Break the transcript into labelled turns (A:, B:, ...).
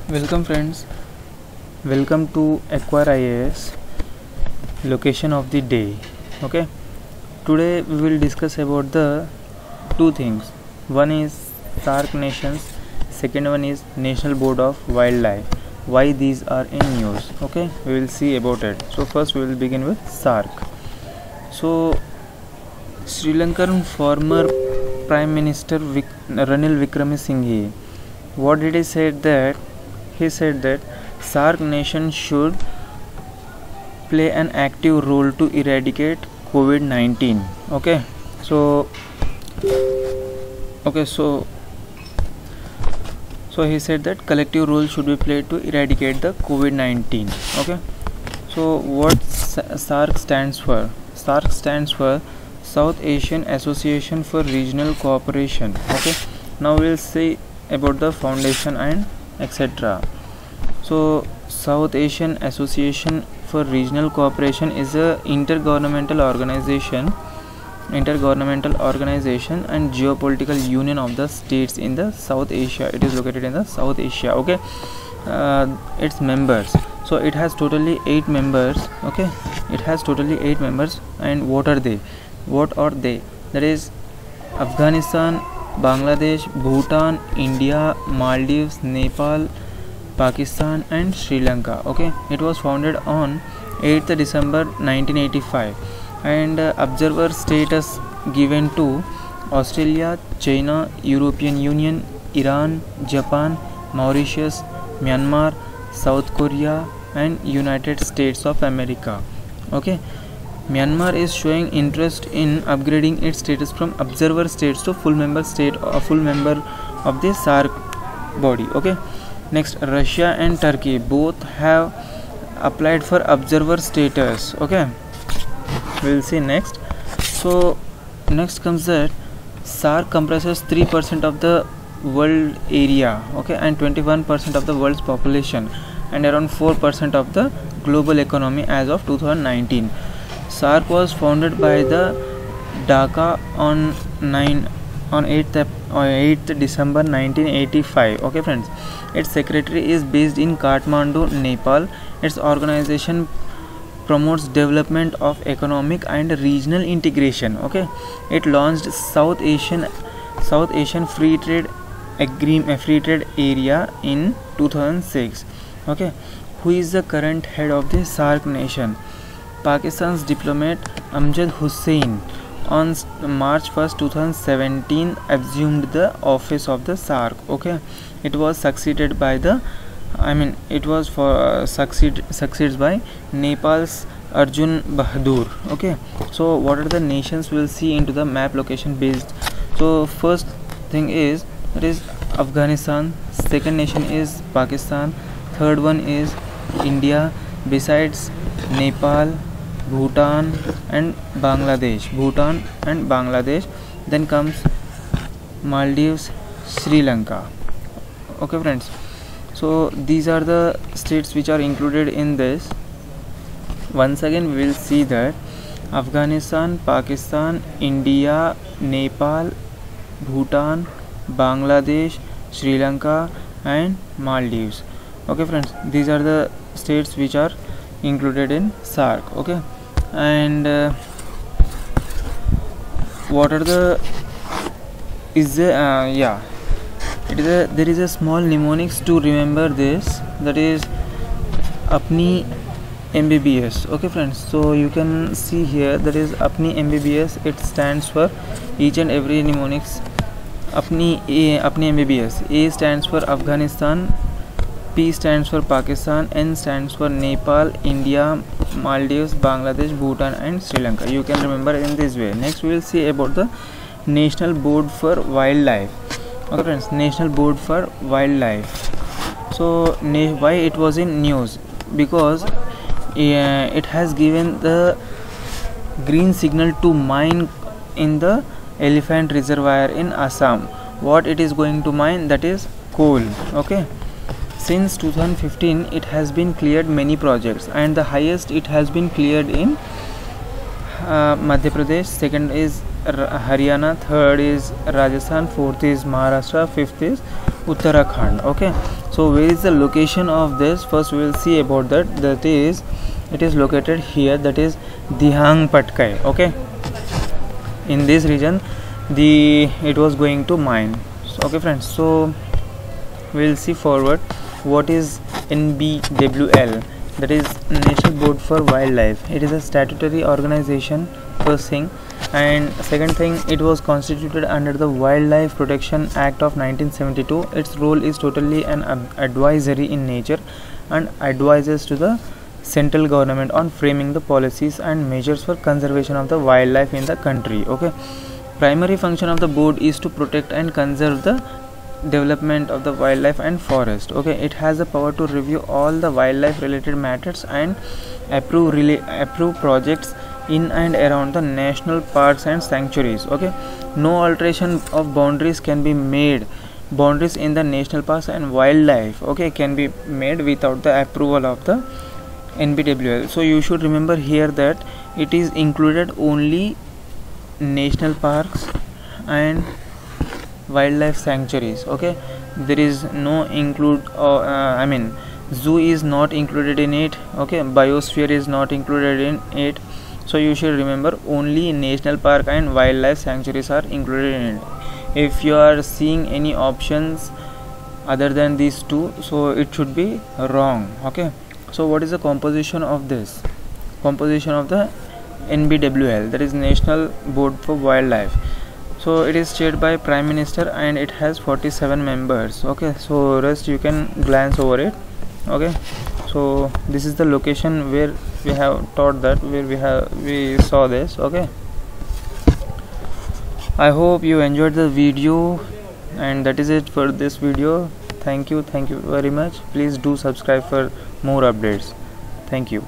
A: Welcome friends, welcome to Acquire IAS location of the day. Okay, today we will discuss about the two things. One is SAARC nations, second one is National Board of Wildlife. Why these are in news? Okay, we will see about it. So first we will begin with SAARC. So Sri Lankan former Prime Minister Ranil Wickremesinghe, what did he say that? He said that SAARC nation should play an active role to eradicate COVID-19. So he said that collective role should be played to eradicate the COVID-19. Okay. So what SAARC stands for? SAARC stands for South Asian Association for Regional Cooperation. Okay. Now we will see about the foundation and etc. So South Asian Association for Regional Cooperation is a intergovernmental organization and geopolitical union of the states in the South Asia. It is located in the South Asia. Okay. Its members, so it has totally 8 members. Okay, it has totally 8 members. And what are they? That is Afghanistan, Bangladesh, Bhutan, India, Maldives, Nepal, Pakistan and Sri Lanka. Okay, it was founded on 8th December 1985 and observer status given to Australia, China, European Union, Iran, Japan, Mauritius, Myanmar, South Korea and United States of America. Okay, Myanmar is showing interest in upgrading its status from observer states to full member of the SAARC body. Okay. Next, Russia and Turkey both have applied for observer status. Okay, we will see next. So next comes that SAARC comprises 3% of the world area. Okay, and 21% of the world's population and around 4% of the global economy as of 2019. SAARC was founded by the Dhaka on 8th December 1985. Okay friends, its secretary is based in Kathmandu, Nepal. Its organization promotes development of economic and regional integration. Okay, it launched South Asian Free Trade Area in 2006. Okay, who is the current head of the SAARC nation? Pakistan's diplomat Amjad Hussain on March 1st 2017 assumed the office of the SAARC. Okay, it was succeeded by succeeds by Nepal's Arjun Bahadur. Okay, so what are the nations? We'll see into the map location based. So first thing is that is Afghanistan, second nation is Pakistan, third one is India, besides Nepal, Bhutan and Bangladesh. Then comes Maldives, Sri Lanka. Okay friends, so these are the states which are included in this. Once again we will see that Afghanistan, Pakistan, India, Nepal, Bhutan, Bangladesh, Sri Lanka and Maldives. Okay friends, these are the states which are included in SAARC. Okay, and what are the there is a small mnemonics to remember this, that is Apni MBBS. Okay friends, so you can see here that is Apni MBBS. It stands for each and every mnemonics. Apni MBBS. A stands for Afghanistan, P stands for Pakistan, N stands for Nepal, India, Maldives, Bangladesh, Bhutan and Sri Lanka. You can remember in this way. Next we will see about the National Board for Wildlife. Okay friends, National Board for Wildlife. So why it was in news? Because it has given the green signal to mine in the Elephant Reservoir in Assam. What it is going to mine? That is coal. Okay, since 2015 it has been cleared many projects, and the highest it has been cleared in Madhya Pradesh, second is Haryana, third is Rajasthan, fourth is Maharashtra, fifth is Uttarakhand. Okay, so So where is the location of this? First we will see about that. That is, it is located here, that is Dihang Patkai. Okay, in this region it was going to mine. So, okay friends, so we will see forward what is NBWL, that is National Board for Wildlife. It is a statutory organization, first thing, and second thing, it was constituted under the Wildlife Protection Act of 1972. Its role is totally an advisory in nature and advises to the central government on framing the policies and measures for conservation of the wildlife in the country. Okay, primary function of the board is to protect and conserve the development of the wildlife and forest. Okay, it has the power to review all the wildlife related matters and approve projects in and around the national parks and sanctuaries. Okay, no alteration of boundaries can be made. Boundaries in the national parks and wildlife, okay, can be made without the approval of the NBWL. So you should remember here that it is included only national parks and wildlife sanctuaries. Okay, there is no include zoo is not included in it. Okay, biosphere is not included in it. So you should remember only national park and wildlife sanctuaries are included in it. If you are seeing any options other than these two, so it should be wrong. Okay, so what is the composition of this? Composition of the NBWL, that is National Board for Wildlife. So it is chaired by Prime Minister and it has 47 members. Okay, so rest you can glance over it. Okay, so this is the location where we have taught that, where we saw this. Okay, I hope you enjoyed the video, and that is it for this video. Thank you very much. Please do subscribe for more updates. Thank you.